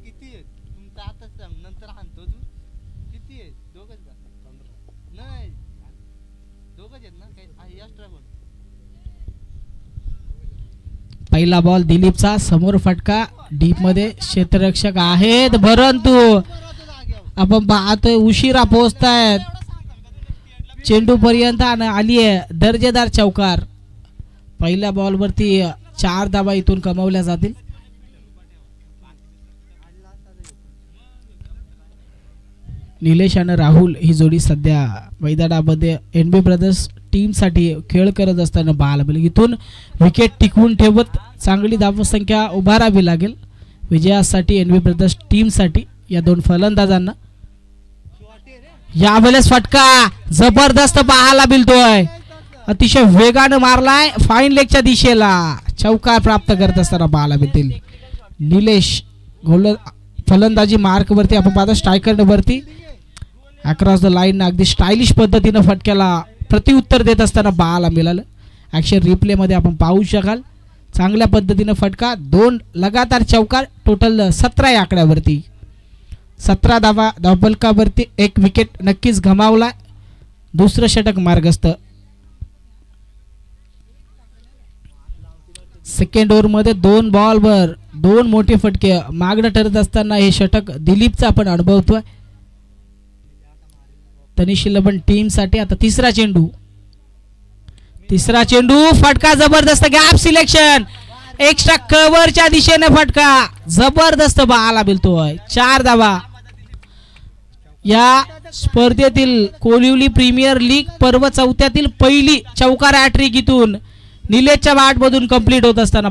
किती आहे तुमचा आता सांग नंतर हाणतो तू किती आहे दोघच का 15 नाही दोघच आहेत ना काही एक्स्ट्रा कोण पहिला बॉल दिलीपचा समोर फटका डीप मध्ये क्षेत्ररक्षक आहेत परंतु आपण पाहतोय उशिरा पोहोचतायत चेंडू पर्यंत आली आहे दर्जेदार चौकार पहिल्या बॉल वरती 4 धावा इथून कमावल्या जातील निलेश आणि राहुल ही जोडी सध्या मैदानामध्ये एनबी ब्रदर्स टीम साठी खेळ करत असताना पाहायला इथून विकेट टिकवून ठेवत चांगली धावसंख्या उभारावी लागेल विजयासाठी एनबी ब्रदर्स टीम साठी या दोन फलंदाजांना यावेळेस फटका जबरदस्त पाहायला मिळतोय अतिशय वेगाने मारलाय फाईन लेगच्या दिशेला चौकार प्राप्त करत असताना पाहायला मिळतील निलेश फलंदाजी मार्क वरती आपण पाहतो स्ट्रायकर वरती अक्रॉस द लाईन अगदी स्टायलिश पद्धतीने फटक्याला प्रत्युत्तर देत असताना पाहायला मिळालं ॲक्शन रिप्ले मध्ये आपण पाहू शकाल चांगल्या पद्धतीने फटका 2 लगातार चौकार टोटल 17 या आकड्यावरती 17 धावा धावफलकावरती 1 विकेट नक्कीच गमावला दुसरं षटक मार्गस्थ सेकंड ओव्हर मध्ये 2 बॉलवर 2 मोठे फटके मागणं ठरत असताना हे षटक दिलीपचा आपण अनुभवतोय तनिष 11 टीम साठी आता तिसरा चेंडू फटका जबरदस्त गॅप सिलेक्शन एक्स्ट्रा कव्हरच्या दिशेने फटका जबरदस्त पाहायला मिळतोय 4 धावा या स्पर्धेतील कोलिवली प्रीमियर लीग पर्व 4थ्यातील पहिली चौकार हॅट्रिक इथून निलेशच्या बॅटमधून कंप्लीट होत असताना